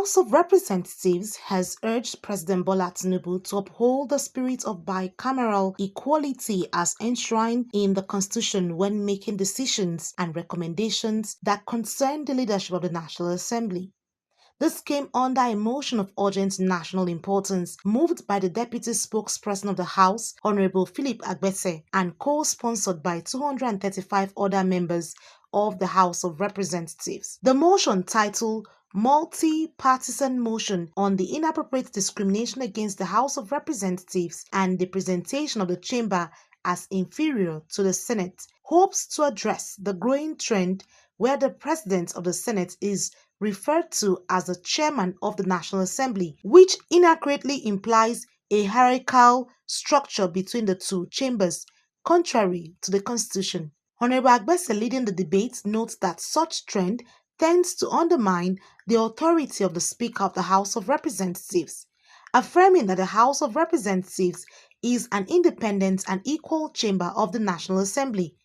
House of Representatives has urged President Bola Tinubu to uphold the spirit of bicameral equality as enshrined in the Constitution when making decisions and recommendations that concern the leadership of the National Assembly. This came under a motion of urgent national importance moved by the Deputy Spokesperson of the House, Honorable Philip Agbese, and co-sponsored by 235 other members of the House of Representatives. The motion, titled Multi-Partisan Motion on the Inappropriate Discrimination Against the House of Representatives and the Presentation of the Chamber as Inferior to the Senate, hopes to address the growing trend where the President of the Senate is referred to as the Chairman of the National Assembly, which inaccurately implies a hierarchical structure between the two chambers, contrary to the Constitution. Honorable Agbese, leading the debate, notes that such trend tends to undermine the authority of the Speaker of the House of Representatives, affirming that the House of Representatives is an independent and equal chamber of the National Assembly,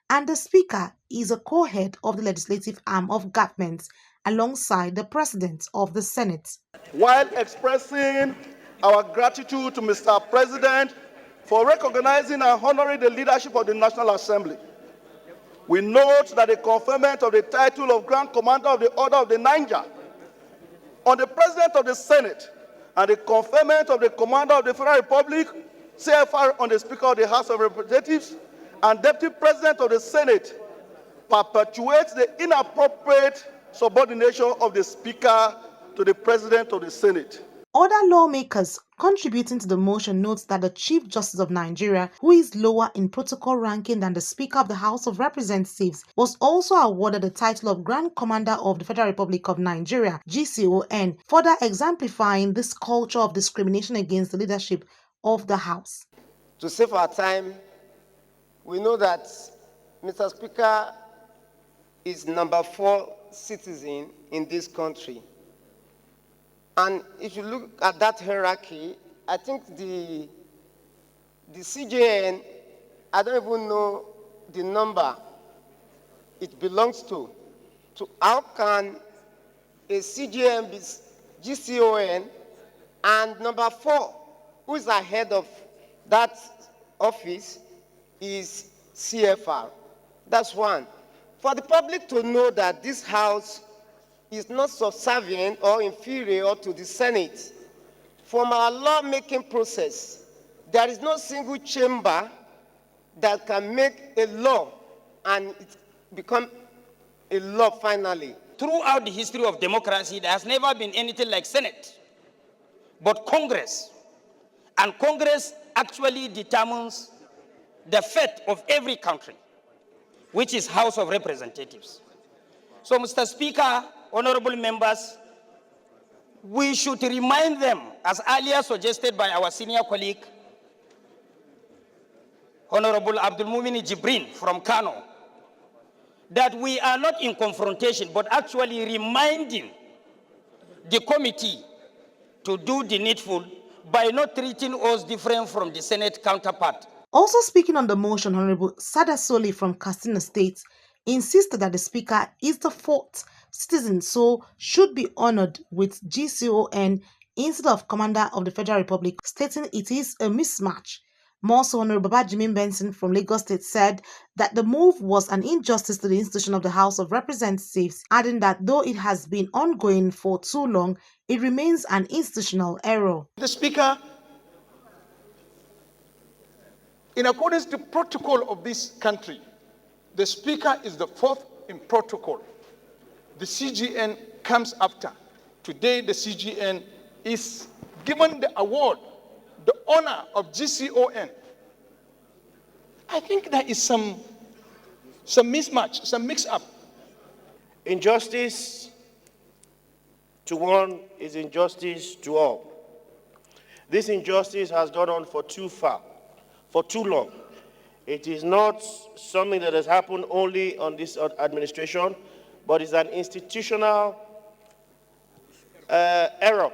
and the Speaker is a co-head of the legislative arm of government alongside the President of the Senate. While expressing our gratitude to Mr. President for recognizing and honoring the leadership of the National Assembly, we note that the conferment of the title of Grand Commander of the Order of the Niger on the President of the Senate and the conferment of the Commander of the Federal Republic, CFR, on the Speaker of the House of Representatives and Deputy President of the Senate perpetuates the inappropriate subordination of the Speaker to the President of the Senate. Other lawmakers contributing to the motion notes that the Chief Justice of Nigeria, who is lower in protocol ranking than the Speaker of the House of Representatives, was also awarded the title of Grand Commander of the Federal Republic of Nigeria, GCON, further exemplifying this culture of discrimination against the leadership of the House. To save our time, we know that Mr. Speaker is number 4 citizen in this country. And if you look at that hierarchy, I think the CJN, I don't even know the number it belongs to. So how can a CJN be GCON and number 4, who is ahead of that office, is CFR? That's one. For the public to know that this House is not subservient or inferior to the Senate. From our lawmaking process, there is no single chamber that can make a law and it become a law finally. Throughout the history of democracy, there has never been anything like Senate, but Congress. And Congress actually determines the fate of every country, which is House of Representatives. So, Mr. Speaker, honorable members, we should remind them, as earlier suggested by our senior colleague, Honorable Abdul Mumini Jibrin from Kano, that we are not in confrontation, but actually reminding the committee to do the needful by not treating us different from the Senate counterpart. Also speaking on the motion, Honorable Sada Soli from Katsina State insisted that the Speaker is the 4th citizen, so should be honored with GCON instead of Commander of the Federal Republic, stating it is a mismatch. More so, Honorable Babajimin Benson from Lagos State said that the move was an injustice to the institution of the House of Representatives, adding that though it has been ongoing for too long, it remains an institutional error. The Speaker, in accordance to protocol of this country, the Speaker is the 4th in protocol. The CGN comes after. Today, the CGN is given the award, the honor of GCON. I think there is some mismatch, some mix-up. Injustice to one is injustice to all. This injustice has gone on for too long. It is not something that has happened only on this administration, but it's an institutional error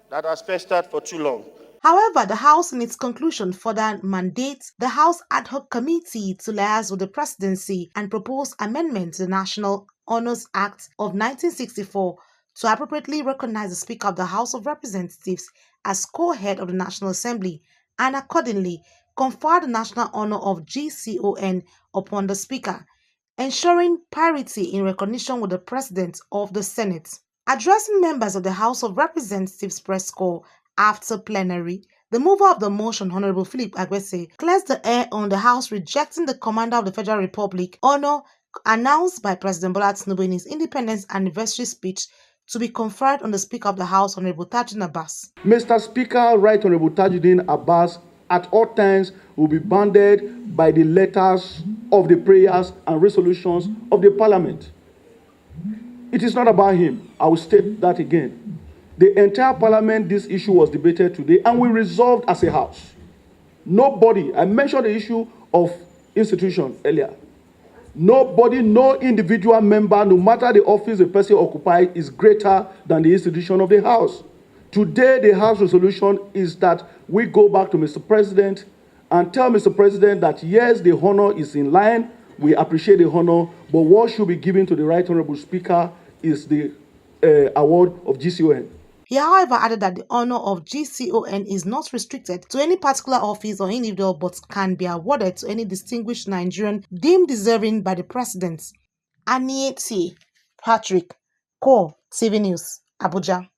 that has festered for too long. However, the House, in its conclusion, further mandates the House Ad Hoc Committee to liaise with the Presidency and propose amendments to the National Honours Act of 1964 to appropriately recognize the Speaker of the House of Representatives as co-head of the National Assembly and accordingly confer the national honor of GCON upon the Speaker, ensuring parity in recognition with the President of the Senate. Addressing members of the House of Representatives press corps after plenary, the mover of the motion, Honorable Philip Agwese, clears the air on the House rejecting the Commander of the Federal Republic honor announced by President Bola Tinubu in his Independence Anniversary speech to be conferred on the Speaker of the House, Honorable Tajuddin Abbas. Mr. Speaker, Right Honorable Tajuddin Abbas at all times will be bounded by the letters of the prayers and resolutions of the Parliament. It is not about him. I will state that again. The entire Parliament, this issue was debated today and we resolved as a House. Nobody, I mentioned the issue of institution earlier. Nobody, no individual member, no matter the office the person occupies, is greater than the institution of the House. Today, the House resolution is that we go back to Mr. President and tell Mr. President that yes, the honor is in line, we appreciate the honor, but what should be given to the Right Honorable Speaker is the award of GCON. He, however, added that the honor of GCON is not restricted to any particular office or individual but can be awarded to any distinguished Nigerian deemed deserving by the President. Anieti Patrick, Core TV News, Abuja.